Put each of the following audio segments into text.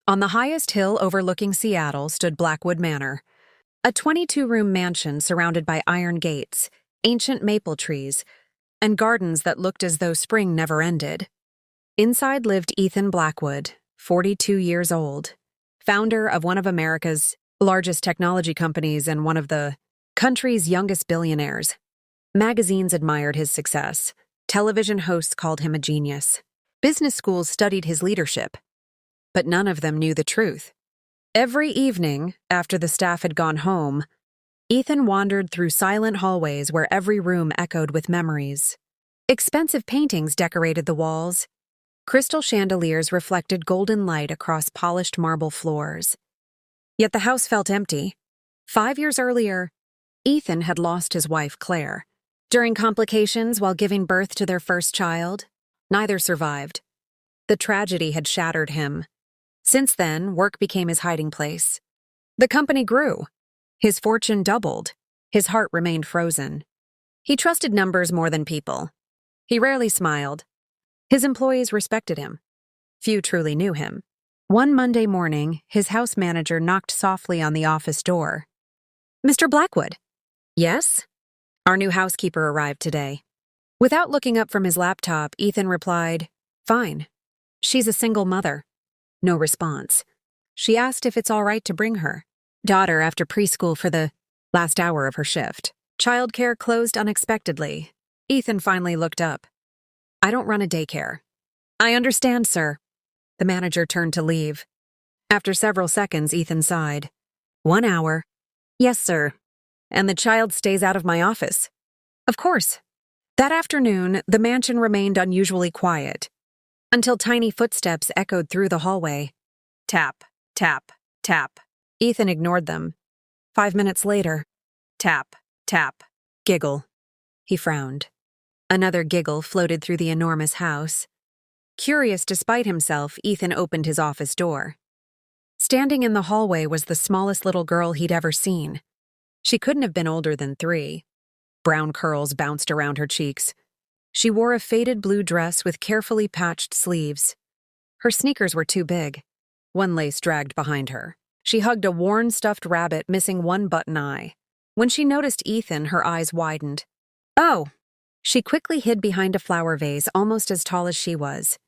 On the highest hill overlooking Seattle stood Blackwood Manor, a 22-room mansion surrounded by iron gates, ancient maple trees, and gardens that looked as though spring never ended. Inside lived Ethan Blackwood, 42 years old, founder of one of America's largest technology companies and one of the country's youngest billionaires. Magazines admired his success. Television hosts called him a genius. Business schools studied his leadership. But none of them knew the truth. Every evening, after the staff had gone home, Ethan wandered through silent hallways where every room echoed with memories. Expensive paintings decorated the walls. Crystal chandeliers reflected golden light across polished marble floors. Yet the house felt empty. 5 years earlier, Ethan had lost his wife, Claire. During complications while giving birth to their first child, neither survived. The tragedy had shattered him. Since then, work became his hiding place. The company grew. His fortune doubled. His heart remained frozen. He trusted numbers more than people. He rarely smiled. His employees respected him. Few truly knew him. One Monday morning, his house manager knocked softly on the office door. "Mr. Blackwood." "Yes?" "Our new housekeeper arrived today." Without looking up from his laptop, Ethan replied, "Fine. She's a single mother." No response. She asked if it's all right to bring her daughter after preschool for the last hour of her shift. Childcare closed unexpectedly. Ethan finally looked up. "I don't run a daycare." "I understand, sir." The manager turned to leave. After several seconds, Ethan sighed. "1 hour." "Yes, sir. And the child stays out of my office." "Of course." That afternoon, the mansion remained unusually quiet, until tiny footsteps echoed through the hallway. Tap, tap, tap. Ethan ignored them. 5 minutes later, tap, tap, giggle. He frowned. Another giggle floated through the enormous house. Curious despite himself, Ethan opened his office door. Standing in the hallway was the smallest little girl he'd ever seen. She couldn't have been older than 3. Brown curls bounced around her cheeks. She wore a faded blue dress with carefully patched sleeves. Her sneakers were too big. One lace dragged behind her. She hugged a worn stuffed rabbit missing one button eye. When she noticed Ethan, her eyes widened. "Oh!" She quickly hid behind a flower vase almost as tall as she was.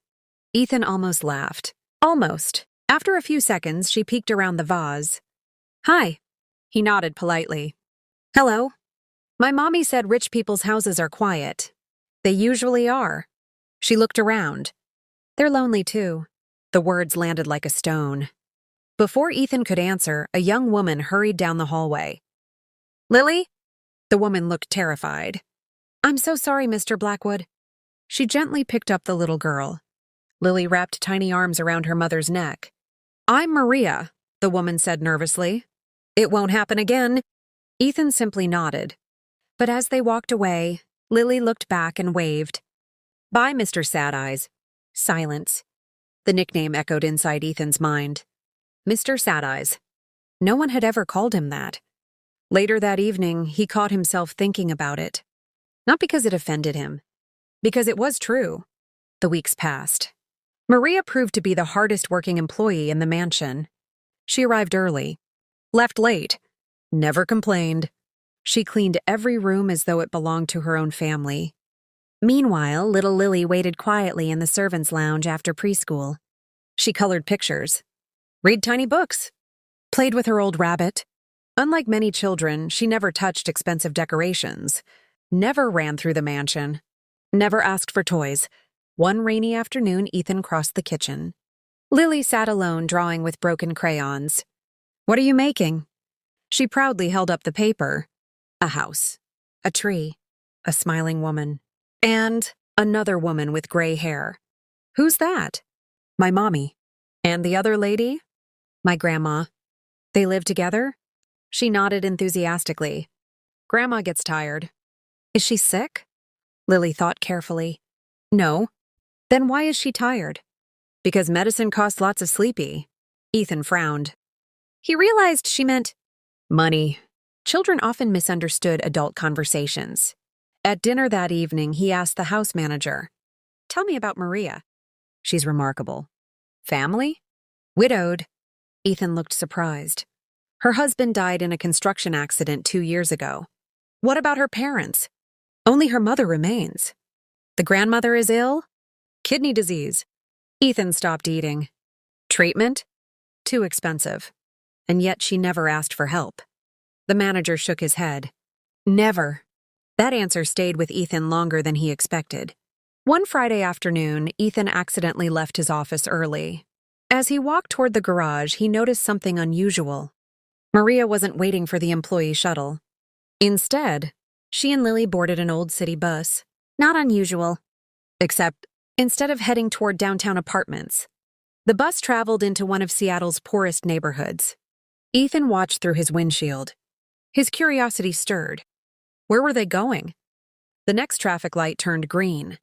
Ethan almost laughed. Almost. After a few seconds, she peeked around the vase. "Hi." He nodded politely. "Hello. My mommy said rich people's houses are quiet." "They usually are." She looked around. "They're lonely too." The words landed like a stone. Before Ethan could answer, a young woman hurried down the hallway. "Lily?" The woman looked terrified. "I'm so sorry, Mr. Blackwood." She gently picked up the little girl. Lily wrapped tiny arms around her mother's neck. "I'm Maria," the woman said nervously. "It won't happen again." Ethan simply nodded. But as they walked away, Lily looked back and waved. "Bye, Mr. Sad Eyes." Silence. The nickname echoed inside Ethan's mind. Mr. Sad Eyes. No one had ever called him that. Later that evening, he caught himself thinking about it. Not because it offended him, because it was true. The weeks passed. Maria proved to be the hardest working employee in the mansion. She arrived early, left late, never complained. She cleaned every room as though it belonged to her own family. Meanwhile, little Lily waited quietly in the servants' lounge after preschool. She colored pictures, read tiny books, played with her old rabbit. Unlike many children, she never touched expensive decorations, never ran through the mansion, never asked for toys. One rainy afternoon, Ethan crossed the kitchen. Lily sat alone, drawing with broken crayons. "What are you making?" She proudly held up the paper. A house, a tree, a smiling woman, and another woman with gray hair. "Who's that?" "My mommy." "And the other lady?" "My grandma." "They live together?" She nodded enthusiastically. "Grandma gets tired." "Is she sick?" Lily thought carefully. "No." "Then why is she tired?" "Because medicine costs lots of sleepy." Ethan frowned. He realized she meant money. Children often misunderstood adult conversations. At dinner that evening, he asked the house manager, "Tell me about Maria." "She's remarkable." "Family?" Widowed. Ethan looked surprised. Her husband died in a construction accident 2 years ago. What about her parents? Only her mother remains. The grandmother is ill? Kidney disease. Ethan stopped eating. Treatment? Too expensive. And yet she never asked for help. The manager shook his head. Never. That answer stayed with Ethan longer than he expected. One Friday afternoon, Ethan accidentally left his office early. As he walked toward the garage, he noticed something unusual. Maria wasn't waiting for the employee shuttle. Instead, she and Lily boarded an old city bus. Not unusual. Except, instead of heading toward downtown apartments, the bus traveled into one of Seattle's poorest neighborhoods. Ethan watched through his windshield. His curiosity stirred. Where were they going? The next traffic light turned green.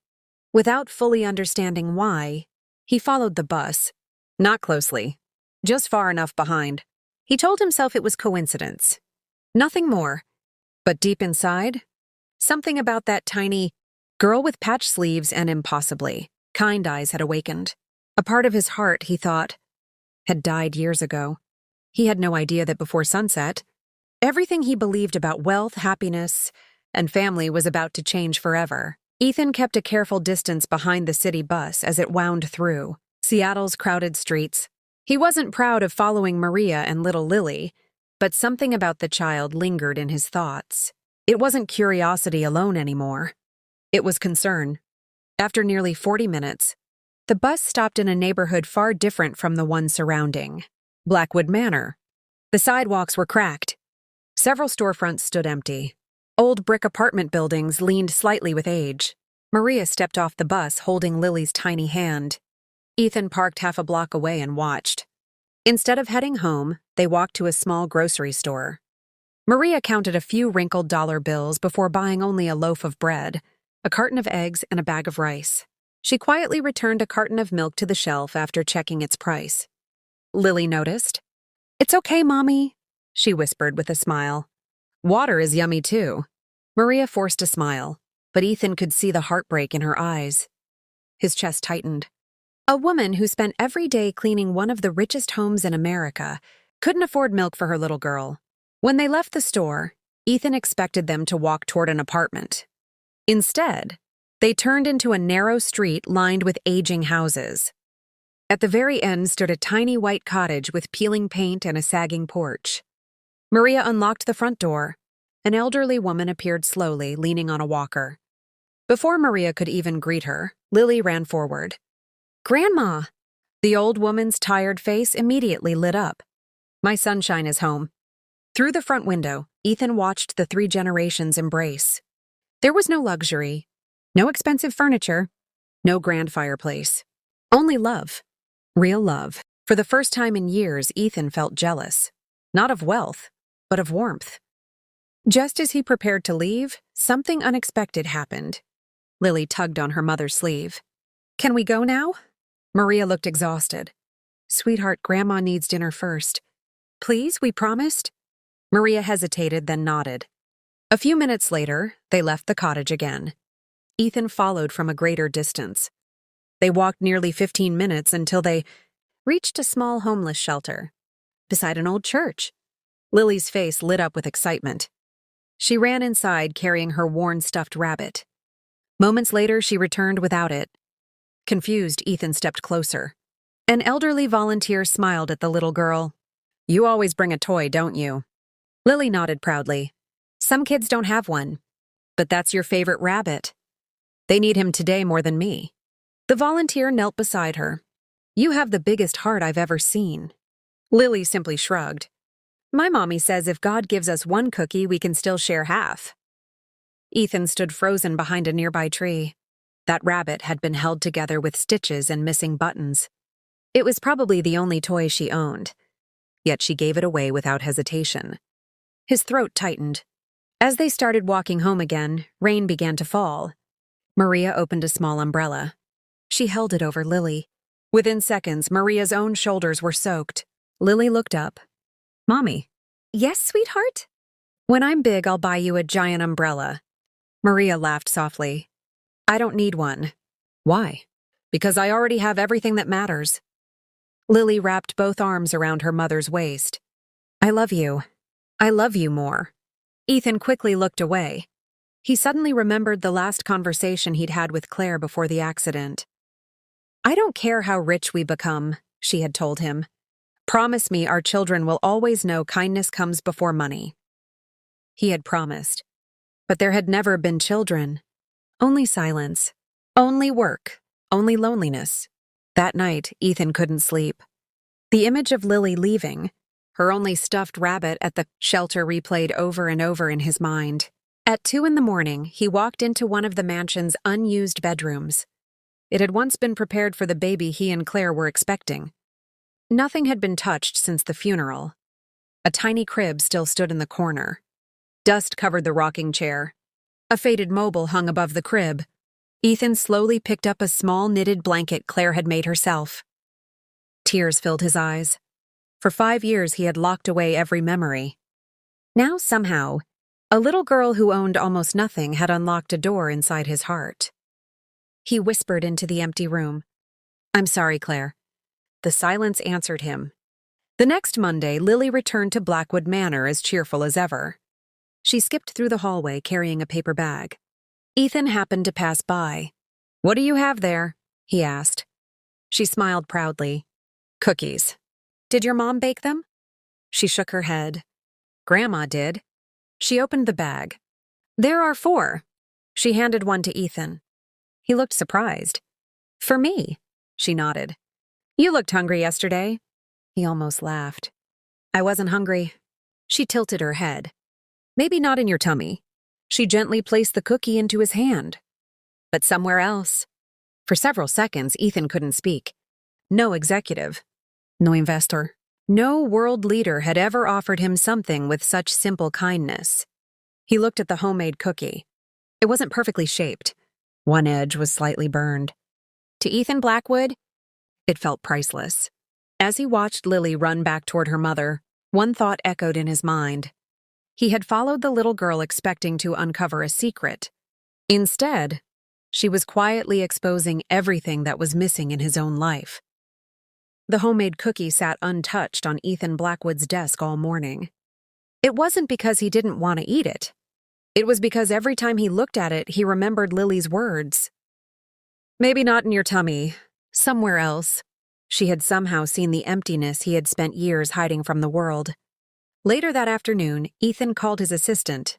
Without fully understanding why, he followed the bus. Not closely. Just far enough behind. He told himself it was coincidence. Nothing more. But deep inside, something about that tiny girl with patched sleeves and impossibly kind eyes had awakened. A part of his heart, he thought, had died years ago. He had no idea that before sunset, everything he believed about wealth, happiness, and family was about to change forever. Ethan kept a careful distance behind the city bus as it wound through Seattle's crowded streets. He wasn't proud of following Maria and little Lily, but something about the child lingered in his thoughts. It wasn't curiosity alone anymore. It was concern. After nearly 40 minutes, the bus stopped in a neighborhood far different from the one surrounding Blackwood Manor. The sidewalks were cracked. Several storefronts stood empty. Old brick apartment buildings leaned slightly with age. Maria stepped off the bus holding Lily's tiny hand. Ethan parked half a block away and watched. Instead of heading home, they walked to a small grocery store. Maria counted a few wrinkled dollar bills before buying only a loaf of bread, a carton of eggs, and a bag of rice. She quietly returned a carton of milk to the shelf after checking its price. Lily noticed. "It's okay, Mommy," she whispered with a smile. "Water is yummy too." Maria forced a smile, but Ethan could see the heartbreak in her eyes. His chest tightened. A woman who spent every day cleaning one of the richest homes in America couldn't afford milk for her little girl. When they left the store, Ethan expected them to walk toward an apartment. Instead, they turned into a narrow street lined with aging houses. At the very end stood a tiny white cottage with peeling paint and a sagging porch. Maria unlocked the front door. An elderly woman appeared slowly, leaning on a walker. Before Maria could even greet her, Lily ran forward. "Grandma!" The old woman's tired face immediately lit up. "My sunshine is home." Through the front window, Ethan watched the 3 generations embrace. There was no luxury, no expensive furniture, no grand fireplace. Only love. Real love. For the first time in years, Ethan felt jealous. Not of wealth, but of warmth. Just as he prepared to leave, something unexpected happened. Lily tugged on her mother's sleeve. "Can we go now?" Maria looked exhausted. "Sweetheart, Grandma needs dinner first." "Please, we promised." Maria hesitated, then nodded. A few minutes later, they left the cottage again. Ethan followed from a greater distance. They walked nearly 15 minutes until they reached a small homeless shelter beside an old church. Lily's face lit up with excitement. She ran inside carrying her worn stuffed rabbit. Moments later, she returned without it. Confused, Ethan stepped closer. An elderly volunteer smiled at the little girl. "You always bring a toy, don't you?" Lily nodded proudly. "Some kids don't have one. But that's your favorite rabbit. They need him today more than me." The volunteer knelt beside her. "You have the biggest heart I've ever seen." Lily simply shrugged. "My mommy says if God gives us one cookie, we can still share half." Ethan stood frozen behind a nearby tree. That rabbit had been held together with stitches and missing buttons. It was probably the only toy she owned, yet she gave it away without hesitation. His throat tightened. As they started walking home again, rain began to fall. Maria opened a small umbrella. She held it over Lily. Within seconds, Maria's own shoulders were soaked. Lily looked up. "Mommy." "Yes, sweetheart?" "When I'm big, I'll buy you a giant umbrella." Maria laughed softly. "I don't need one." "Why?" "Because I already have everything that matters." Lily wrapped both arms around her mother's waist. I love you. I love you more. Ethan quickly looked away. He suddenly remembered the last conversation he'd had with Claire before the accident. I don't care how rich we become, she had told him. Promise me our children will always know kindness comes before money. He had promised. But there had never been children. Only silence. Only work. Only loneliness. That night, Ethan couldn't sleep. The image of Lily leaving, her only stuffed rabbit at the shelter replayed over and over in his mind. At 2 a.m, he walked into one of the mansion's unused bedrooms. It had once been prepared for the baby he and Claire were expecting. Nothing had been touched since the funeral. A tiny crib still stood in the corner. Dust covered the rocking chair. A faded mobile hung above the crib. Ethan slowly picked up a small knitted blanket Claire had made herself. Tears filled his eyes. For 5 years he had locked away every memory. Now somehow, a little girl who owned almost nothing had unlocked a door inside his heart. He whispered into the empty room. I'm sorry, Claire. The silence answered him. The next Monday, Lily returned to Blackwood Manor as cheerful as ever. She skipped through the hallway carrying a paper bag. Ethan happened to pass by. What do you have there? He asked. She smiled proudly. Cookies. Did your mom bake them? She shook her head. Grandma did. She opened the bag. There are 4. She handed one to Ethan. He looked surprised. For me, she nodded. You looked hungry yesterday. He almost laughed. I wasn't hungry. She tilted her head. Maybe not in your tummy. She gently placed the cookie into his hand. But somewhere else. For several seconds, Ethan couldn't speak. No executive. No investor. No world leader had ever offered him something with such simple kindness. He looked at the homemade cookie. It wasn't perfectly shaped. One edge was slightly burned. To Ethan Blackwood, it felt priceless. As he watched Lily run back toward her mother, one thought echoed in his mind. He had followed the little girl expecting to uncover a secret. Instead, she was quietly exposing everything that was missing in his own life. The homemade cookie sat untouched on Ethan Blackwood's desk all morning. It wasn't because he didn't want to eat it. It was because every time he looked at it, he remembered Lily's words. Maybe not in your tummy. Somewhere else. She had somehow seen the emptiness he had spent years hiding from the world. Later that afternoon, Ethan called his assistant.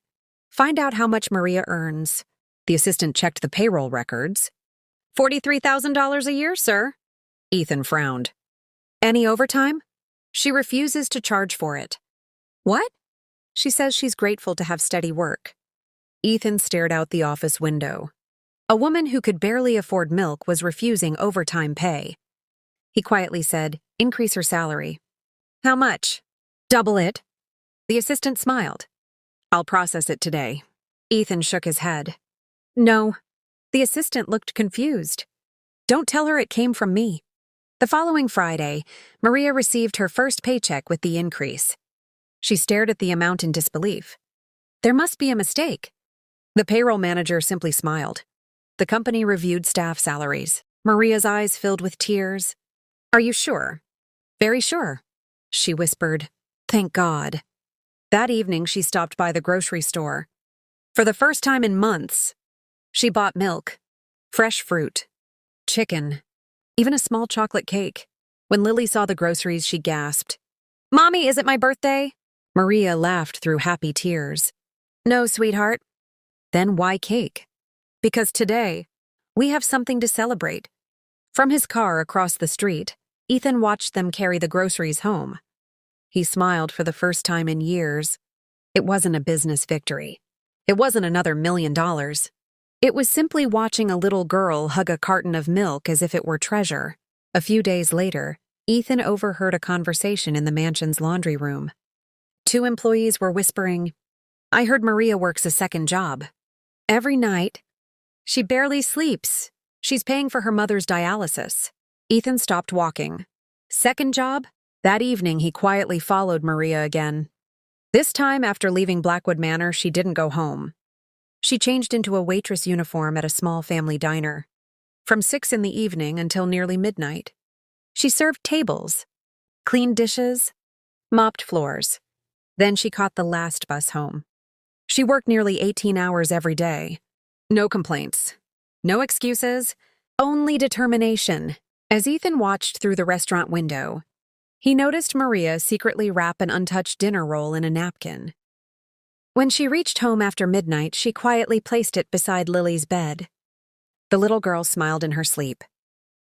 Find out how much Maria earns. The assistant checked the payroll records. $43,000 a year, sir. Ethan frowned. Any overtime? She refuses to charge for it. What? She says she's grateful to have steady work. Ethan stared out the office window. A woman who could barely afford milk was refusing overtime pay. He quietly said, increase her salary. How much? Double it. The assistant smiled. I'll process it today. Ethan shook his head. No. The assistant looked confused. Don't tell her it came from me. The following Friday, Maria received her first paycheck with the increase. She stared at the amount in disbelief. There must be a mistake. The payroll manager simply smiled. The company reviewed staff salaries. Maria's eyes filled with tears. Are you sure? Very sure, she whispered. Thank God. That evening, she stopped by the grocery store. For the first time in months, she bought milk, fresh fruit, chicken, even a small chocolate cake. When Lily saw the groceries, she gasped. Mommy, is it my birthday? Maria laughed through happy tears. No, sweetheart. Then why cake? Because today, we have something to celebrate. From his car across the street, Ethan watched them carry the groceries home. He smiled for the first time in years. It wasn't a business victory. It wasn't another $1 million. It was simply watching a little girl hug a carton of milk as if it were treasure. A few days later, Ethan overheard a conversation in the mansion's laundry room. 2 employees were whispering, I heard Maria works a second job. Every night, she barely sleeps. She's paying for her mother's dialysis. Ethan stopped walking. Second job? That evening, he quietly followed Maria again. This time, after leaving Blackwood Manor, she didn't go home. She changed into a waitress uniform at a small family diner. From 6 in the evening until nearly midnight. She served tables, cleaned dishes, mopped floors. Then she caught the last bus home. She worked nearly 18 hours every day. No complaints. No excuses. Only determination. As Ethan watched through the restaurant window, he noticed Maria secretly wrap an untouched dinner roll in a napkin. When she reached home after midnight, she quietly placed it beside Lily's bed. The little girl smiled in her sleep.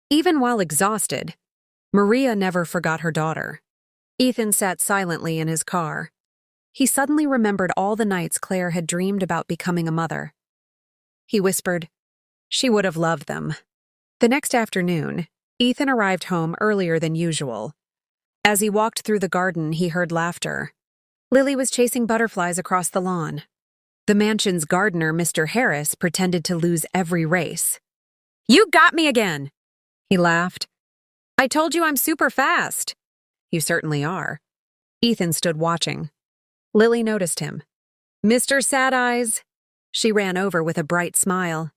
Even while exhausted, Maria never forgot her daughter. Ethan sat silently in his car. He suddenly remembered all the nights Claire had dreamed about becoming a mother. He whispered, "She would have loved them." The next afternoon, Ethan arrived home earlier than usual. As he walked through the garden, he heard laughter. Lily was chasing butterflies across the lawn. The mansion's gardener, Mr. Harris, pretended to lose every race. "You got me again!" he laughed. "I told you I'm super fast." "You certainly are." Ethan stood watching. Lily noticed him. "Mr. Sad Eyes." She ran over with a bright smile.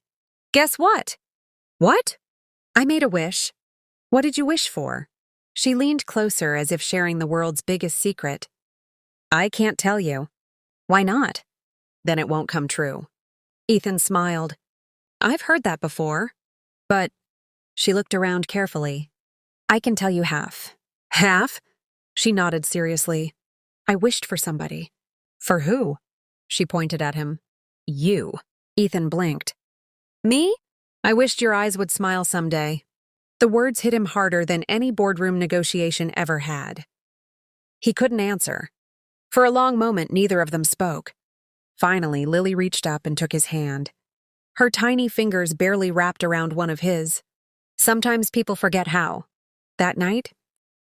"Guess what?" "What?" "I made a wish." "What did you wish for?" She leaned closer as if sharing the world's biggest secret. "I can't tell you." "Why not?" "Then it won't come true." Ethan smiled. "I've heard that before. But—" She looked around carefully. "I can tell you half." "Half?" She nodded seriously. "I wished for somebody." "For who?" She pointed at him. "You." Ethan blinked. "Me? I wished your eyes would smile someday." The words hit him harder than any boardroom negotiation ever had. He couldn't answer. For a long moment, neither of them spoke. Finally, Lily reached up and took his hand. Her tiny fingers barely wrapped around one of his. Sometimes people forget how. That night,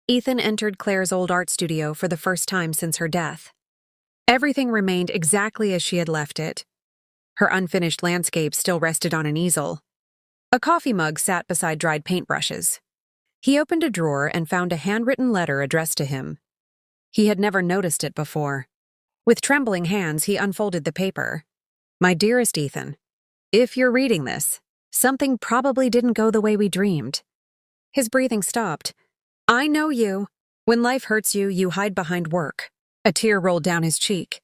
Ethan entered Claire's old art studio for the first time since her death. Everything remained exactly as she had left it. Her unfinished landscape still rested on an easel. A coffee mug sat beside dried paintbrushes. He opened a drawer and found a handwritten letter addressed to him. He had never noticed it before. With trembling hands, he unfolded the paper. "My dearest Ethan, if you're reading this, something probably didn't go the way we dreamed." His breathing stopped. "I know you. When life hurts you, you hide behind work." A tear rolled down his cheek.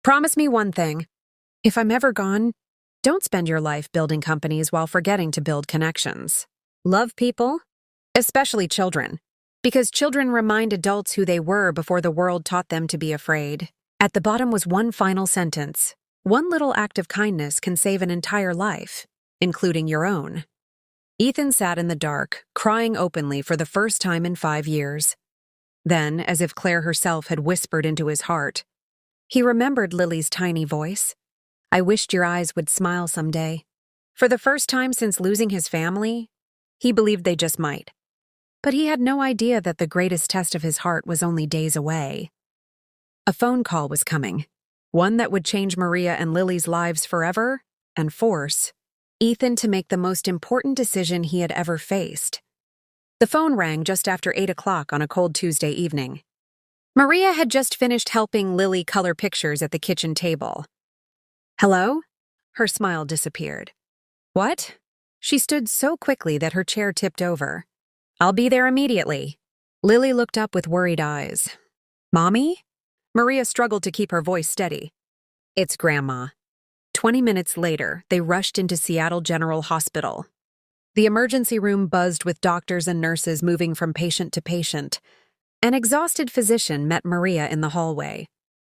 "Promise me one thing. If I'm ever gone, don't spend your life building companies while forgetting to build connections. Love people, especially children, because children remind adults who they were before the world taught them to be afraid." At the bottom was one final sentence. "One little act of kindness can save an entire life, including your own." Ethan sat in the dark, crying openly for the first time in 5 years. Then, as if Claire herself had whispered into his heart, he remembered Lily's tiny voice. "I wished your eyes would smile someday." For the first time since losing his family, he believed they just might. But he had no idea that the greatest test of his heart was only days away. A phone call was coming, one that would change Maria and Lily's lives forever and force Ethan to make the most important decision he had ever faced. The phone rang just after 8 o'clock on a cold Tuesday evening. Maria had just finished helping Lily color pictures at the kitchen table. "Hello?" Her smile disappeared. "What?" She stood so quickly that her chair tipped over. "I'll be there immediately." Lily looked up with worried eyes. "Mommy?" Maria struggled to keep her voice steady. "It's Grandma." 20 minutes later, they rushed into Seattle General Hospital. The emergency room buzzed with doctors and nurses moving from patient to patient. An exhausted physician met Maria in the hallway.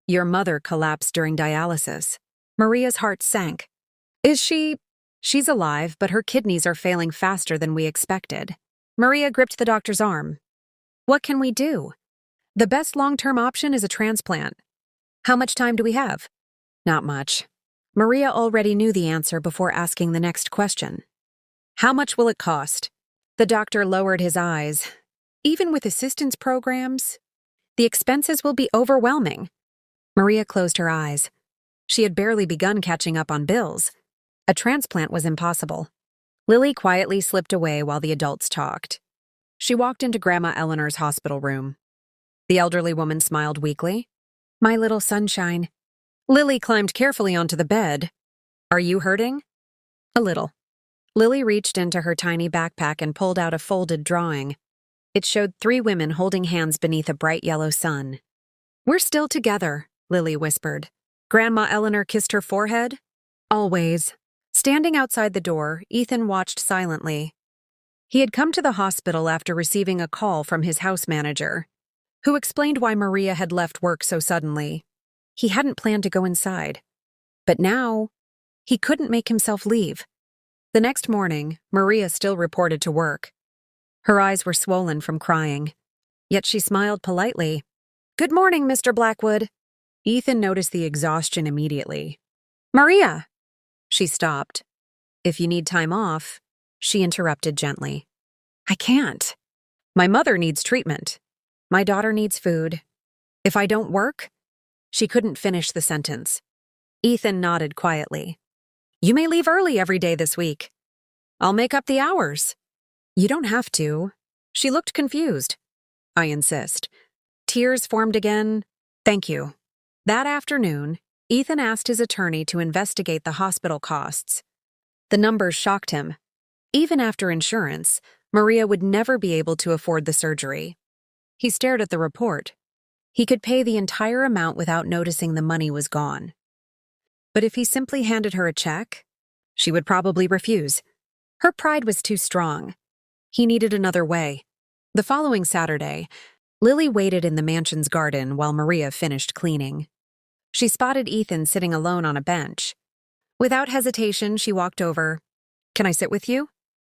"Your mother collapsed during dialysis." Maria's heart sank. "Is she—" "She's alive, but her kidneys are failing faster than we expected." Maria gripped the doctor's arm. "What can we do?" "The best long-term option is a transplant." "How much time do we have?" "Not much." Maria already knew the answer before asking the next question. "How much will it cost?" The doctor lowered his eyes. "Even with assistance programs, the expenses will be overwhelming." Maria closed her eyes. She had barely begun catching up on bills. A transplant was impossible. Lily quietly slipped away while the adults talked. She walked into Grandma Eleanor's hospital room. The elderly woman smiled weakly. "My little sunshine." Lily climbed carefully onto the bed. "Are you hurting?" "A little." Lily reached into her tiny backpack and pulled out a folded drawing. It showed 3 women holding hands beneath a bright yellow sun. "We're still together," Lily whispered. "Grandma Eleanor kissed her forehead?" "Always." Standing outside the door, Ethan watched silently. He had come to the hospital after receiving a call from his house manager, who explained why Maria had left work so suddenly. He hadn't planned to go inside. But now, he couldn't make himself leave. The next morning, Maria still reported to work. Her eyes were swollen from crying, yet she smiled politely. "Good morning, Mr. Blackwood." Ethan noticed the exhaustion immediately. "Maria!" She stopped. "If you need time off," she interrupted gently. "I can't. My mother needs treatment. My daughter needs food. If I don't work—" She couldn't finish the sentence. Ethan nodded quietly. "You may leave early every day this week. I'll make up the hours." "You don't have to." She looked confused. "I insist." Tears formed again. "Thank you." That afternoon, Ethan asked his attorney to investigate the hospital costs. The numbers shocked him. Even after insurance, Maria would never be able to afford the surgery. He stared at the report. He could pay the entire amount without noticing the money was gone. But if he simply handed her a check, she would probably refuse. Her pride was too strong. He needed another way. The following Saturday, Lily waited in the mansion's garden while Maria finished cleaning. She spotted Ethan sitting alone on a bench. Without hesitation, she walked over. "Can I sit with you?"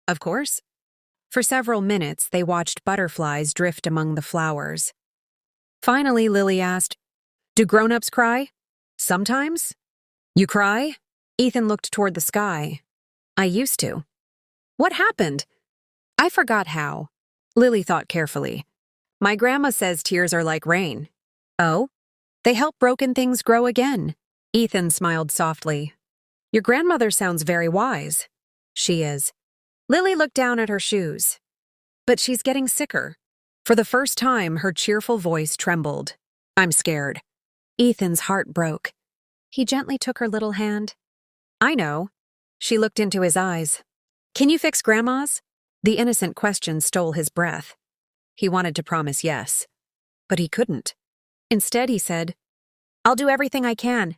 "Of course." For several minutes, they watched butterflies drift among the flowers. Finally, Lily asked, "Do grown-ups cry?" "Sometimes." "You cry?" Ethan looked toward the sky. "I used to." "What happened?" "I forgot how." Lily thought carefully. "My grandma says tears are like rain." "Oh? They help broken things grow again." Ethan smiled softly. "Your grandmother sounds very wise." "She is." Lily looked down at her shoes. "But she's getting sicker." For the first time, her cheerful voice trembled. "I'm scared." Ethan's heart broke. He gently took her little hand. "I know." She looked into his eyes. "Can you fix Grandma's?" The innocent question stole his breath. He wanted to promise yes, but he couldn't. Instead, he said, "I'll do everything I can."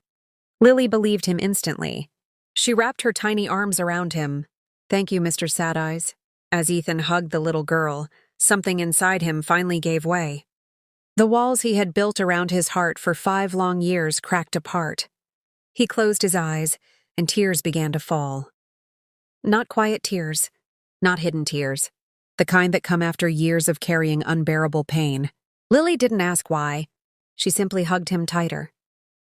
Lily believed him instantly. She wrapped her tiny arms around him. "Thank you, Mr. Sad Eyes." As Ethan hugged the little girl, something inside him finally gave way. The walls he had built around his heart for 5 long years cracked apart. He closed his eyes, and tears began to fall. Not quiet tears, not hidden tears, the kind that come after years of carrying unbearable pain. Lily didn't ask why. She simply hugged him tighter.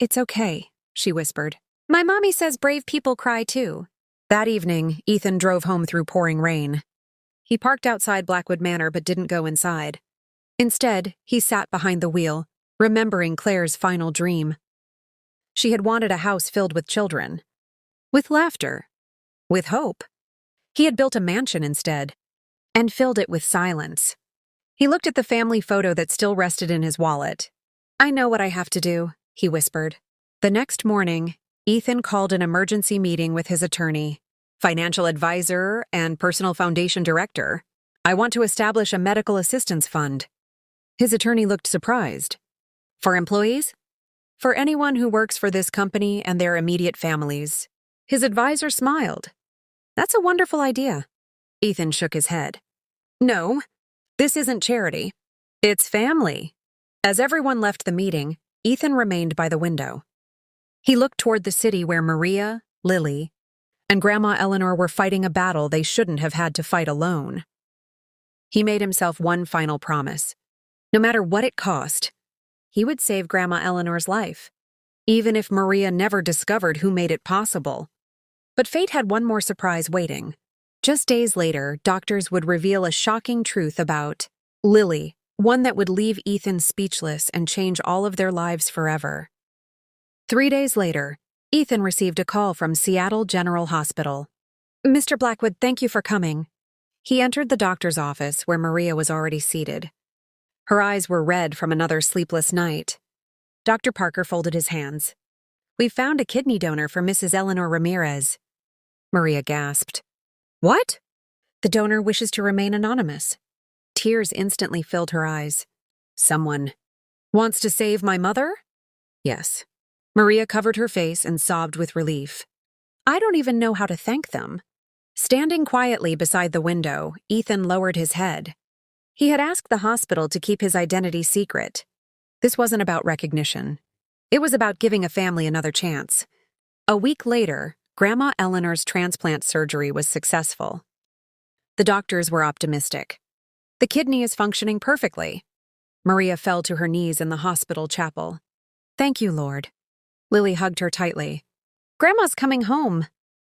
"It's okay," she whispered. "My mommy says brave people cry too." That evening, Ethan drove home through pouring rain. He parked outside Blackwood Manor but didn't go inside. Instead, he sat behind the wheel, remembering Claire's final dream. She had wanted a house filled with children. With laughter. With hope. He had built a mansion instead, and filled it with silence. He looked at the family photo that still rested in his wallet. "I know what I have to do," he whispered. The next morning, Ethan called an emergency meeting with his attorney, financial advisor, and personal foundation director. "I want to establish a medical assistance fund." His attorney looked surprised. "For employees?" "For anyone who works for this company and their immediate families." His advisor smiled. "That's a wonderful idea." Ethan shook his head. "No, this isn't charity. It's family." As everyone left the meeting, Ethan remained by the window. He looked toward the city where Maria, Lily, and Grandma Eleanor were fighting a battle they shouldn't have had to fight alone. He made himself one final promise. No matter what it cost, he would save Grandma Eleanor's life, even if Maria never discovered who made it possible. But fate had one more surprise waiting. Just days later, doctors would reveal a shocking truth about Lily, one that would leave Ethan speechless and change all of their lives forever. 3 days later, Ethan received a call from Seattle General Hospital. "Mr. Blackwood, thank you for coming." He entered the doctor's office where Maria was already seated. Her eyes were red from another sleepless night. Dr. Parker folded his hands. "We've found a kidney donor for Mrs. Eleanor Ramirez." Maria gasped. "What?" "The donor wishes to remain anonymous." Tears instantly filled her eyes. Someone wants to save my mother? Yes. Maria covered her face and sobbed with relief. I don't even know how to thank them. Standing quietly beside the window, Ethan lowered his head. He had asked the hospital to keep his identity secret. This wasn't about recognition. It was about giving a family another chance. A week later, Grandma Eleanor's transplant surgery was successful. The doctors were optimistic. The kidney is functioning perfectly. Maria fell to her knees in the hospital chapel. Thank you, Lord. Lily hugged her tightly. Grandma's coming home.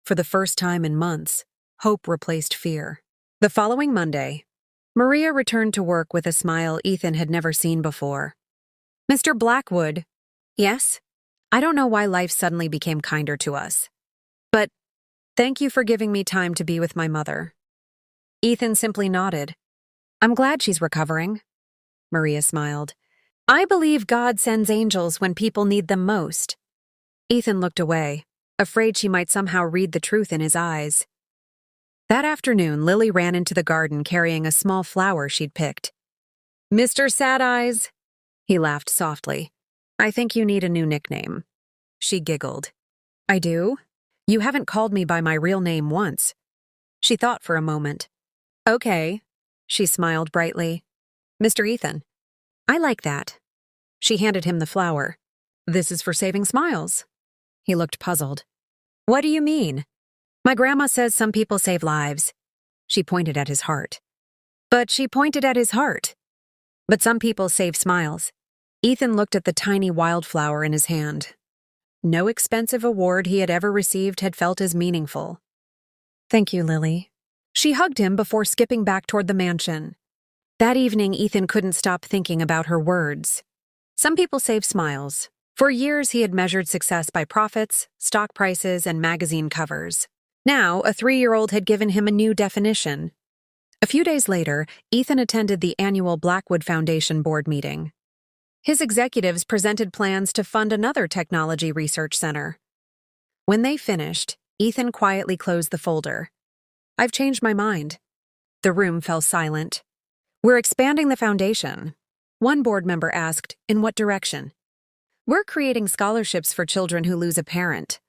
For the first time in months, hope replaced fear. The following Monday, Maria returned to work with a smile Ethan had never seen before. Mr. Blackwood. Yes? I don't know why life suddenly became kinder to us. But thank you for giving me time to be with my mother. Ethan simply nodded. I'm glad she's recovering. Maria smiled. I believe God sends angels when people need them most. Ethan looked away, afraid she might somehow read the truth in his eyes. That afternoon, Lily ran into the garden carrying a small flower she'd picked. Mr. Sad Eyes, he laughed softly. I think you need a new nickname. She giggled. I do? You haven't called me by my real name once. She thought for a moment. Okay, she smiled brightly. Mr. Ethan. I like that. She handed him the flower. This is for saving smiles. He looked puzzled. What do you mean? My grandma says some people save lives. She pointed at his heart. But she pointed at his heart. But some people save smiles. Ethan looked at the tiny wildflower in his hand. No expensive award he had ever received had felt as meaningful. Thank you, Lily. She hugged him before skipping back toward the mansion. That evening, Ethan couldn't stop thinking about her words. Some people save smiles. For years, he had measured success by profits, stock prices, and magazine covers. Now, a 3-year-old had given him a new definition. A few days later, Ethan attended the annual Blackwood Foundation board meeting. His executives presented plans to fund another technology research center. When they finished, Ethan quietly closed the folder. I've changed my mind. The room fell silent. We're expanding the foundation. One board member asked, in what direction? We're creating scholarships for children who lose a parent.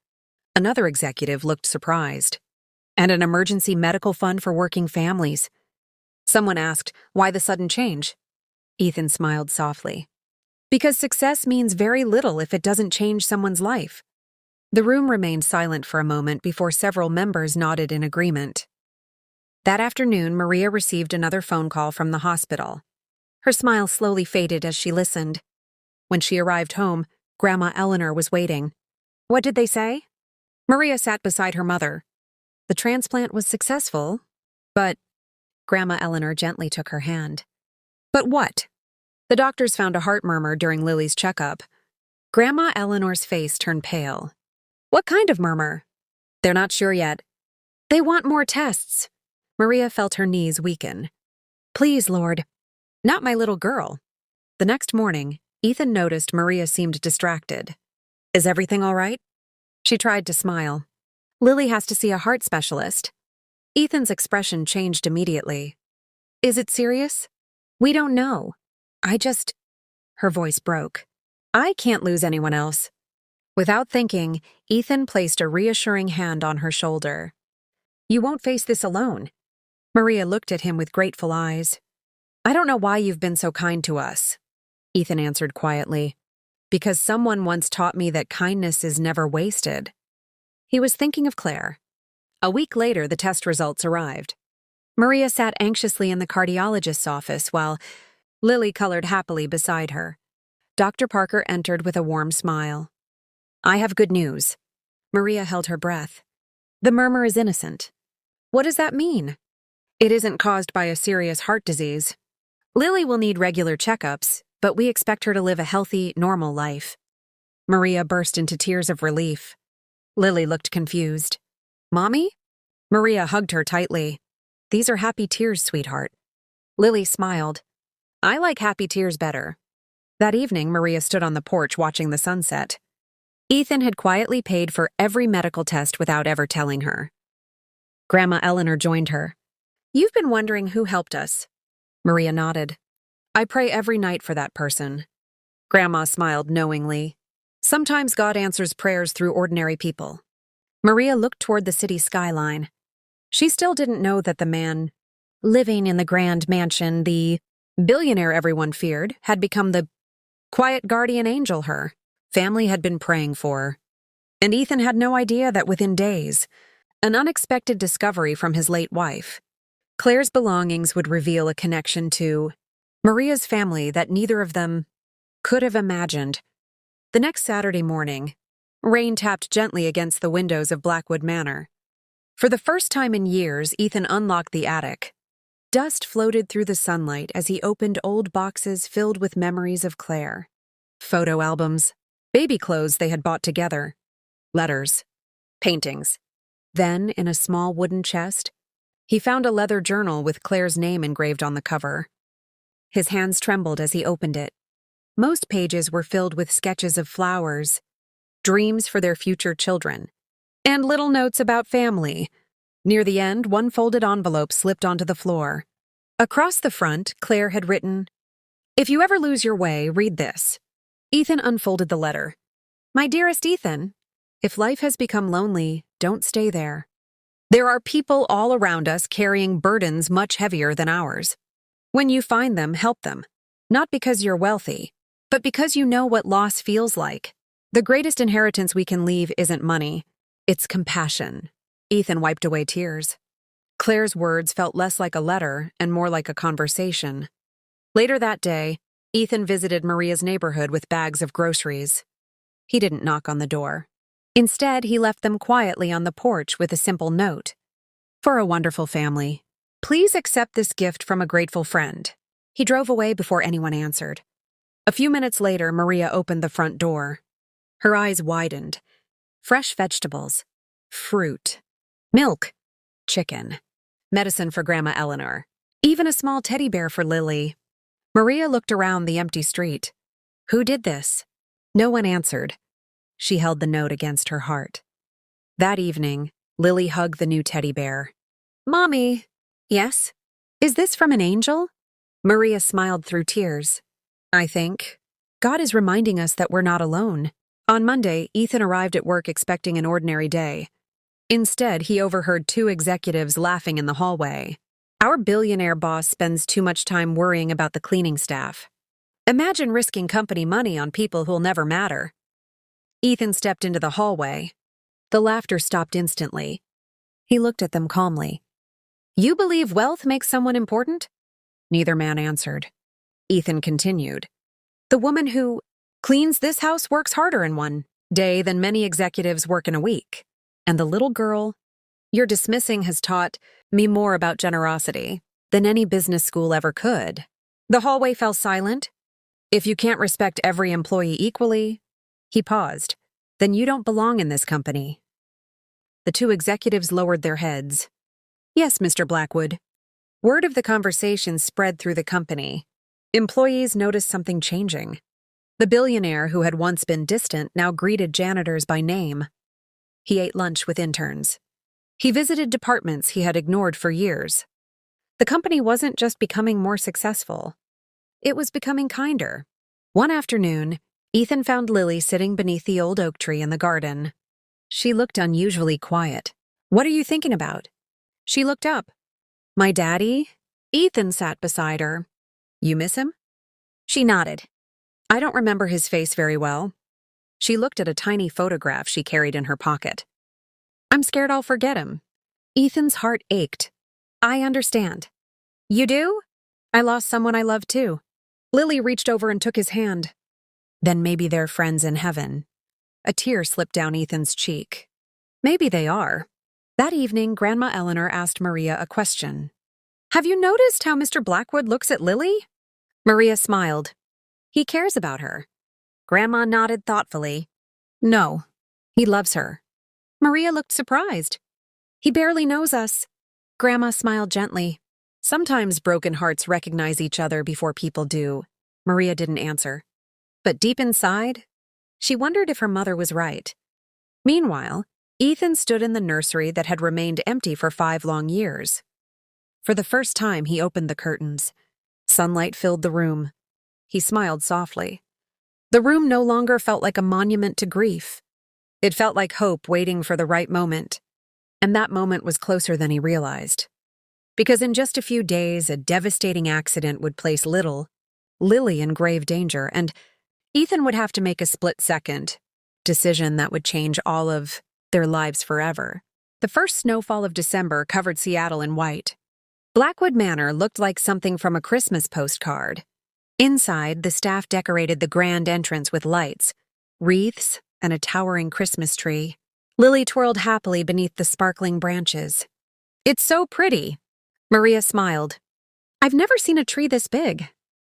Another executive looked surprised. And an emergency medical fund for working families. Someone asked, why the sudden change? Ethan smiled softly. Because success means very little if it doesn't change someone's life. The room remained silent for a moment before several members nodded in agreement. That afternoon, Maria received another phone call from the hospital. Her smile slowly faded as she listened. When she arrived home, Grandma Eleanor was waiting. What did they say? Maria sat beside her mother. The transplant was successful, but Grandma Eleanor gently took her hand. But what? The doctors found a heart murmur during Lily's checkup. Grandma Eleanor's face turned pale. What kind of murmur? They're not sure yet. They want more tests. Maria felt her knees weaken. Please, Lord. Not my little girl. The next morning, Ethan noticed Maria seemed distracted. Is everything all right? She tried to smile. Lily has to see a heart specialist. Ethan's expression changed immediately. Is it serious? We don't know. Her voice broke. I can't lose anyone else. Without thinking, Ethan placed a reassuring hand on her shoulder. You won't face this alone. Maria looked at him with grateful eyes. I don't know why you've been so kind to us. Ethan answered quietly. Because someone once taught me that kindness is never wasted. He was thinking of Claire. A week later, the test results arrived. Maria sat anxiously in the cardiologist's office while Lily colored happily beside her. Dr. Parker entered with a warm smile. I have good news. Maria held her breath. The murmur is innocent. What does that mean? It isn't caused by a serious heart disease. Lily will need regular checkups, but we expect her to live a healthy, normal life. Maria burst into tears of relief. Lily looked confused. Mommy? Maria hugged her tightly. These are happy tears, sweetheart. Lily smiled. I like happy tears better. That evening, Maria stood on the porch watching the sunset. Ethan had quietly paid for every medical test without ever telling her. Grandma Eleanor joined her. You've been wondering who helped us. Maria nodded. I pray every night for that person. Grandma smiled knowingly. Sometimes God answers prayers through ordinary people. Maria looked toward the city skyline. She still didn't know that the man living in the grand mansion, the billionaire everyone feared, had become the quiet guardian angel her family had been praying for. And Ethan had no idea that within days, an unexpected discovery from his late wife, Claire's belongings would reveal a connection to Maria's family that neither of them could have imagined. The next Saturday morning, rain tapped gently against the windows of Blackwood Manor. For the first time in years, Ethan unlocked the attic. Dust floated through the sunlight as he opened old boxes filled with memories of Claire. Photo albums, baby clothes they had bought together, letters, paintings. Then, in a small wooden chest, he found a leather journal with Claire's name engraved on the cover. His hands trembled as he opened it. Most pages were filled with sketches of flowers, dreams for their future children, and little notes about family. Near the end, one folded envelope slipped onto the floor. Across the front, Claire had written, "If you ever lose your way, read this." Ethan unfolded the letter. "My dearest Ethan, if life has become lonely, don't stay there. There are people all around us carrying burdens much heavier than ours. When you find them, help them. Not because you're wealthy, but because you know what loss feels like. The greatest inheritance we can leave isn't money. It's compassion." Ethan wiped away tears. Claire's words felt less like a letter and more like a conversation. Later that day, Ethan visited Maria's neighborhood with bags of groceries. He didn't knock on the door. Instead, he left them quietly on the porch with a simple note. "For a wonderful family. Please accept this gift from a grateful friend." He drove away before anyone answered. A few minutes later, Maria opened the front door. Her eyes widened. Fresh vegetables, fruit, milk, chicken, medicine for Grandma Eleanor, even a small teddy bear for Lily. Maria looked around the empty street. Who did this? No one answered. She held the note against her heart. That evening, Lily hugged the new teddy bear. "Mommy." "Yes? Is this from an angel?" Maria smiled through tears. "I think. God is reminding us that we're not alone." On Monday, Ethan arrived at work expecting an ordinary day. Instead, he overheard two executives laughing in the hallway. "Our billionaire boss spends too much time worrying about the cleaning staff. Imagine risking company money on people who'll never matter." Ethan stepped into the hallway. The laughter stopped instantly. He looked at them calmly. "You believe wealth makes someone important?" Neither man answered. Ethan continued. "The woman who cleans this house works harder in one day than many executives work in a week. And the little girl you're dismissing has taught me more about generosity than any business school ever could." The hallway fell silent. "If you can't respect every employee equally," he paused, "then you don't belong in this company." The two executives lowered their heads. "Yes, Mr. Blackwood." Word of the conversation spread through the company. Employees noticed something changing. The billionaire who had once been distant now greeted janitors by name. He ate lunch with interns. He visited departments he had ignored for years. The company wasn't just becoming more successful. It was becoming kinder. One afternoon, Ethan found Lily sitting beneath the old oak tree in the garden. She looked unusually quiet. "What are you thinking about?" She looked up. "My daddy?" Ethan sat beside her. "You miss him?" She nodded. "I don't remember his face very well." She looked at a tiny photograph she carried in her pocket. "I'm scared I'll forget him." Ethan's heart ached. "I understand." "You do?" "I lost someone I loved too." Lily reached over and took his hand. "Then maybe they're friends in heaven." A tear slipped down Ethan's cheek. "Maybe they are." That evening, Grandma Eleanor asked Maria a question. "Have you noticed how Mr. Blackwood looks at Lily?" Maria smiled. "He cares about her." Grandma nodded thoughtfully. "No, he loves her." Maria looked surprised. "He barely knows us." Grandma smiled gently. "Sometimes broken hearts recognize each other before people do." Maria didn't answer. But deep inside, she wondered if her mother was right. Meanwhile, Ethan stood in the nursery that had remained empty for 5 long years. For the first time, he opened the curtains. Sunlight filled the room. He smiled softly. The room no longer felt like a monument to grief. It felt like hope waiting for the right moment. And that moment was closer than he realized. Because in just a few days, a devastating accident would place Lily in grave danger, and Ethan would have to make a split-second decision that would change all of their lives forever. The first snowfall of December covered Seattle in white. Blackwood Manor looked like something from a Christmas postcard. Inside, the staff decorated the grand entrance with lights, wreaths, and a towering Christmas tree. Lily twirled happily beneath the sparkling branches. "It's so pretty." Maria smiled. "I've never seen a tree this big."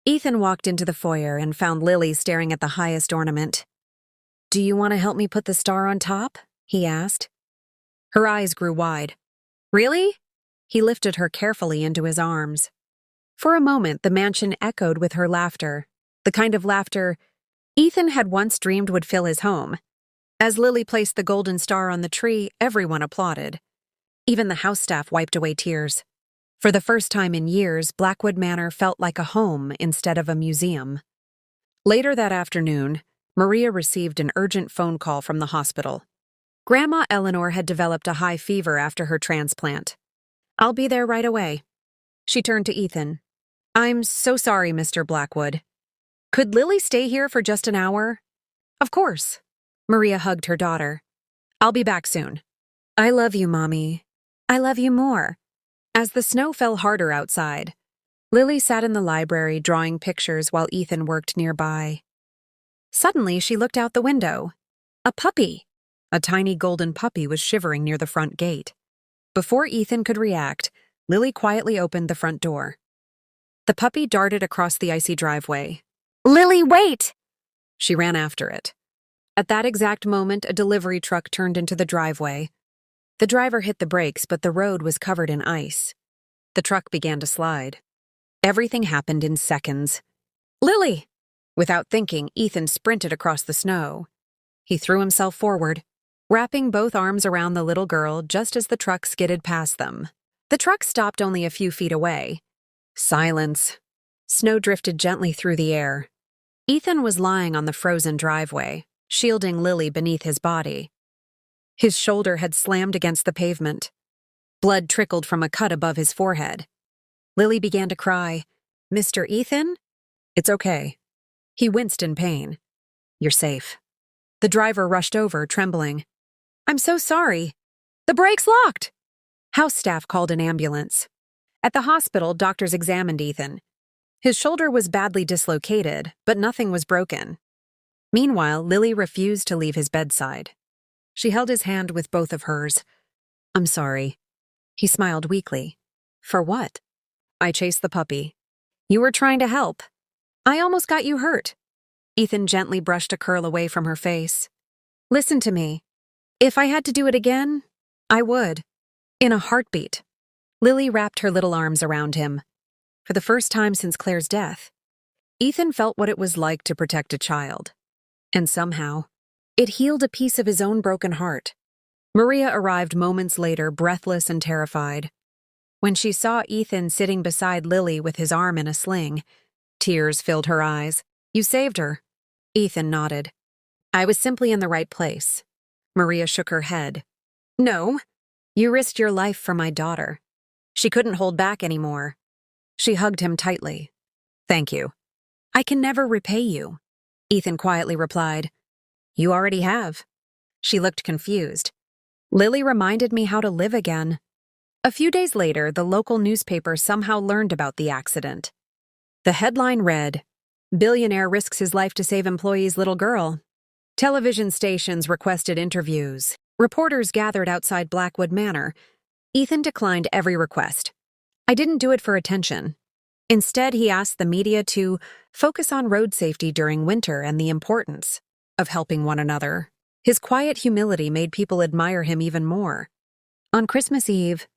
Ethan walked into the foyer and found Lily staring at the highest ornament. "Do you want to help me put the star on top?" he asked. Her eyes grew wide. "Really?" He lifted her carefully into his arms. For a moment, the mansion echoed with her laughter, the kind of laughter Ethan had once dreamed would fill his home. As Lily placed the golden star on the tree, everyone applauded. Even the house staff wiped away tears. For the first time in years, Blackwood Manor felt like a home instead of a museum. Later that afternoon, Maria received an urgent phone call from the hospital. Grandma Eleanor had developed a high fever after her transplant. "I'll be there right away." She turned to Ethan. "I'm so sorry, Mr. Blackwood. Could Lily stay here for just an hour?" "Of course." Maria hugged her daughter. "I'll be back soon." "I love you, Mommy. I love you more." As the snow fell harder outside, Lily sat in the library drawing pictures while Ethan worked nearby. Suddenly, she looked out the window. A puppy! A tiny golden puppy was shivering near the front gate. Before Ethan could react, Lily quietly opened the front door. The puppy darted across the icy driveway. "Lily, wait!" She ran after it. At that exact moment, a delivery truck turned into the driveway. The driver hit the brakes, but the road was covered in ice. The truck began to slide. Everything happened in seconds. "Lily!" Without thinking, Ethan sprinted across the snow. He threw himself forward, wrapping both arms around the little girl just as the truck skidded past them. The truck stopped only a few feet away. Silence. Snow drifted gently through the air. Ethan was lying on the frozen driveway, shielding Lily beneath his body. His shoulder had slammed against the pavement. Blood trickled from a cut above his forehead. Lily began to cry. "Mr. Ethan?" "It's okay." He winced in pain. "You're safe." The driver rushed over, trembling. "I'm so sorry. The brake's locked." House staff called an ambulance. At the hospital, doctors examined Ethan. His shoulder was badly dislocated, but nothing was broken. Meanwhile, Lily refused to leave his bedside. She held his hand with both of hers. "I'm sorry." He smiled weakly. "For what?" "I chased the puppy." "You were trying to help. I almost got you hurt." Ethan gently brushed a curl away from her face. "Listen to me. If I had to do it again, I would. In a heartbeat." Lily wrapped her little arms around him. For the first time since Claire's death, Ethan felt what it was like to protect a child. And somehow, it healed a piece of his own broken heart. Maria arrived moments later, breathless and terrified. When she saw Ethan sitting beside Lily with his arm in a sling, tears filled her eyes. "You saved her." Ethan nodded. "I was simply in the right place." Maria shook her head. "No, you risked your life for my daughter." She couldn't hold back anymore. She hugged him tightly. "Thank you." "I can never repay you," Ethan quietly replied. "You already have." She looked confused. "Lily reminded me how to live again." A few days later, the local newspaper somehow learned about the accident. The headline read, "Billionaire risks his life to save employee's little girl." Television stations requested interviews. Reporters gathered outside Blackwood Manor. Ethan declined every request. "I didn't do it for attention." Instead, he asked the media to focus on road safety during winter and the importance of helping one another. His quiet humility made people admire him even more. On Christmas Eve,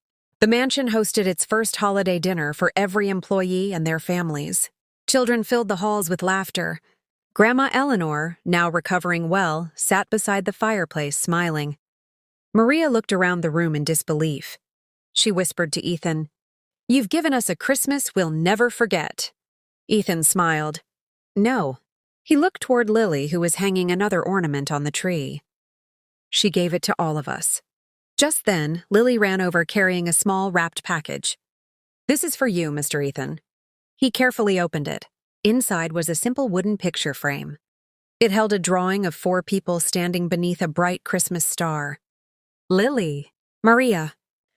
the mansion hosted its first holiday dinner for every employee and their families. Children filled the halls with laughter. Grandma Eleanor, now recovering well, sat beside the fireplace smiling. Maria looked around the room in disbelief. She whispered to Ethan, "You've given us a Christmas we'll never forget." Ethan smiled. No. He looked toward Lily, who was hanging another ornament on the tree. She gave it to all of us. Just then, Lily ran over carrying a small wrapped package. This is for you, Mr. Ethan. He carefully opened it. Inside was a simple wooden picture frame. It held a drawing of 4 people standing beneath a bright Christmas star. Lily, Maria,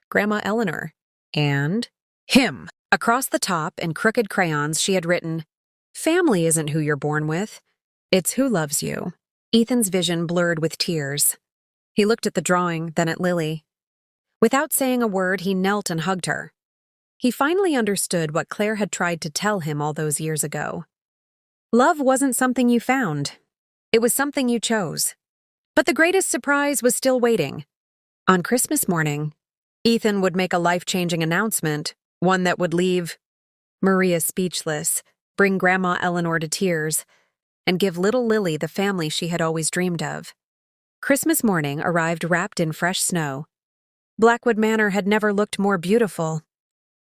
Grandma Eleanor, and him. Across the top, in crooked crayons, she had written, "Family isn't who you're born with. It's who loves you." Ethan's vision blurred with tears. He looked at the drawing, then at Lily. Without saying a word, he knelt and hugged her. He finally understood what Claire had tried to tell him all those years ago. Love wasn't something you found. It was something you chose. But the greatest surprise was still waiting. On Christmas morning, Ethan would make a life-changing announcement, one that would leave Maria speechless, bring Grandma Eleanor to tears, and give little Lily the family she had always dreamed of. Christmas morning arrived wrapped in fresh snow. Blackwood Manor had never looked more beautiful.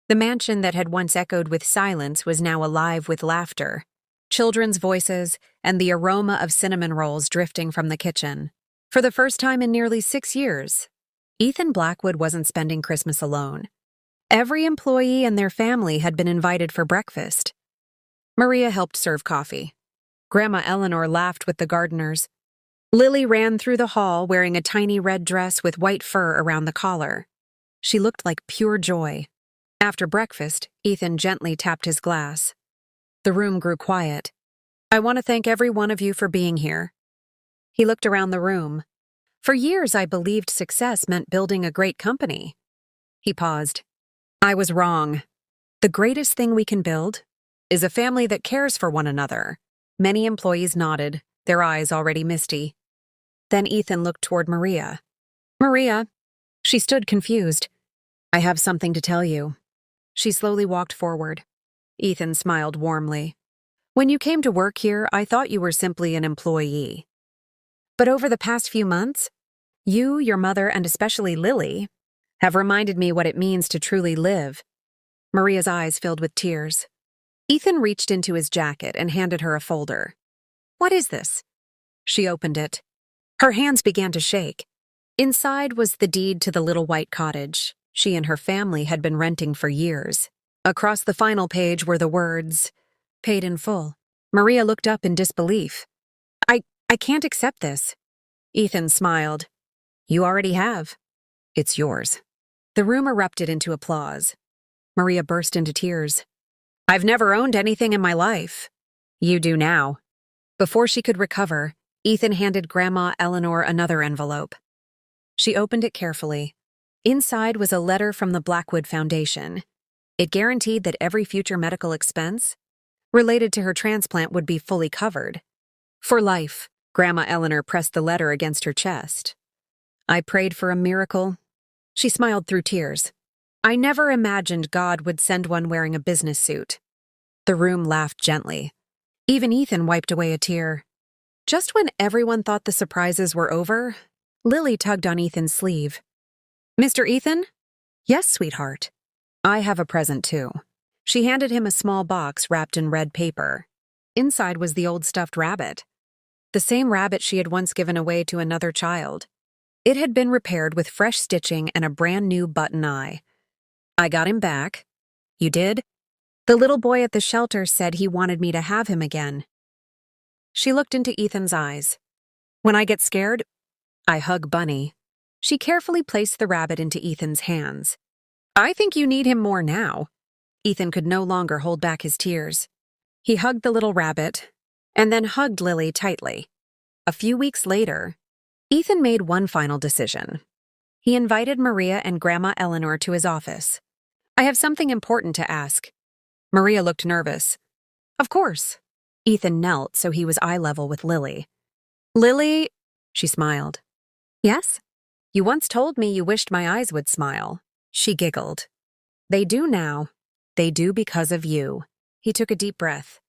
The mansion that had once echoed with silence was now alive with laughter, children's voices, and the aroma of cinnamon rolls drifting from the kitchen. For the first time in nearly 6 years, Ethan Blackwood wasn't spending Christmas alone. Every employee and their family had been invited for breakfast. Maria helped serve coffee. Grandma Eleanor laughed with the gardeners. Lily ran through the hall wearing a tiny red dress with white fur around the collar. She looked like pure joy. After breakfast, Ethan gently tapped his glass. The room grew quiet. "I want to thank every one of you for being here." He looked around the room. "For years, I believed success meant building a great company." He paused. "I was wrong. The greatest thing we can build is a family that cares for one another." Many employees nodded, their eyes already misty. Then Ethan looked toward Maria. "Maria." She stood confused. "I have something to tell you." She slowly walked forward. Ethan smiled warmly. "When you came to work here, I thought you were simply an employee. But over the past few months, you, your mother, and especially Lily, have reminded me what it means to truly live." Maria's eyes filled with tears. Ethan reached into his jacket and handed her a folder. "What is this?" She opened it. Her hands began to shake. Inside was the deed to the little white cottage she and her family had been renting for years. Across the final page were the words, "Paid in full." Maria looked up in disbelief. I can't accept this." Ethan smiled. "You already have. It's yours." The room erupted into applause. Maria burst into tears. "I've never owned anything in my life." "You do now." Before she could recover, Ethan handed Grandma Eleanor another envelope. She opened it carefully. Inside was a letter from the Blackwood Foundation. It guaranteed that every future medical expense related to her transplant would be fully covered. For life, Grandma Eleanor pressed the letter against her chest. "I prayed for a miracle." She smiled through tears. "I never imagined God would send one wearing a business suit." The room laughed gently. Even Ethan wiped away a tear. Just when everyone thought the surprises were over, Lily tugged on Ethan's sleeve. "Mr. Ethan?" "Yes, sweetheart. I have a present too." She handed him a small box wrapped in red paper. Inside was the old stuffed rabbit. The same rabbit she had once given away to another child. It had been repaired with fresh stitching and a brand new button eye. "I got him back." "You did?" "The little boy at the shelter said he wanted me to have him again." She looked into Ethan's eyes. "When I get scared, I hug Bunny." She carefully placed the rabbit into Ethan's hands. "I think you need him more now." Ethan could no longer hold back his tears. He hugged the little rabbit, and then hugged Lily tightly. A few weeks later, Ethan made one final decision. He invited Maria and Grandma Eleanor to his office. "I have something important to ask." Maria looked nervous. "Of course." Ethan knelt so he was eye level with Lily. "Lily," she smiled. "Yes?" "You once told me you wished my eyes would smile." She giggled. "They do now. They do because of you." He took a deep breath.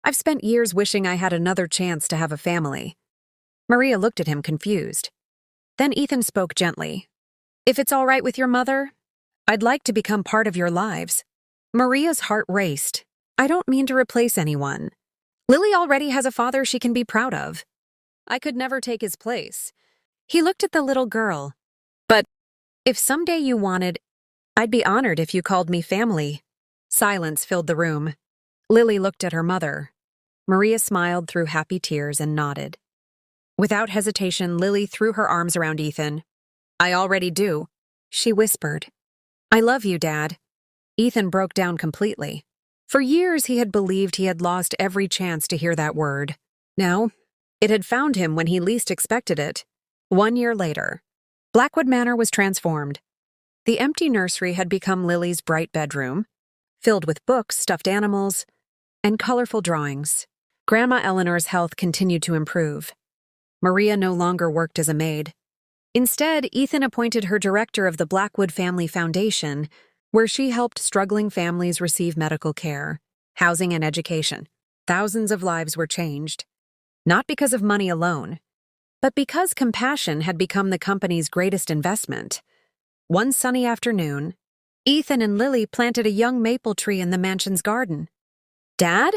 "I've spent years wishing I had another chance to have a family." Maria looked at him confused. Then Ethan spoke gently. "If it's all right with your mother, I'd like to become part of your lives." Maria's heart raced. I don't mean to replace anyone. Lily already has a father she can be proud of. I could never take his place. He looked at the little girl. But if someday you wanted, I'd be honored if you called me family. Silence filled the room. Lily looked at her mother. Maria smiled through happy tears and nodded. Without hesitation, Lily threw her arms around Ethan. I already do, she whispered. I love you, Dad. Ethan broke down completely. For years, he had believed he had lost every chance to hear that word. Now, it had found him when he least expected it. 1 year later, Blackwood Manor was transformed. The empty nursery had become Lily's bright bedroom, filled with books, stuffed animals, and colorful drawings. Grandma Eleanor's health continued to improve. Maria no longer worked as a maid. Instead, Ethan appointed her director of the Blackwood Family Foundation, where she helped struggling families receive medical care, housing, and education. Thousands of lives were changed, not because of money alone, but because compassion had become the company's greatest investment. One sunny afternoon, Ethan and Lily planted a young maple tree in the mansion's garden. Dad?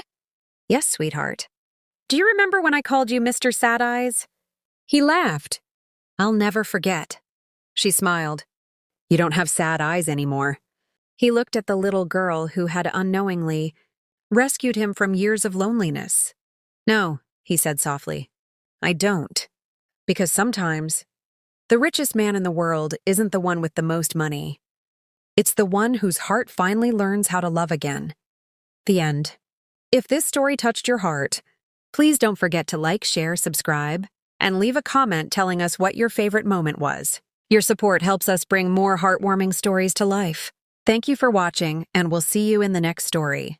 Yes, sweetheart. Do you remember when I called you Mr. Sad Eyes? He laughed. I'll never forget. She smiled. You don't have sad eyes anymore. He looked at the little girl who had unknowingly rescued him from years of loneliness. No, he said softly. I don't. Because sometimes, the richest man in the world isn't the one with the most money. It's the one whose heart finally learns how to love again. The end. If this story touched your heart, please don't forget to like, share, subscribe, and leave a comment telling us what your favorite moment was. Your support helps us bring more heartwarming stories to life. Thank you for watching, and we'll see you in the next story.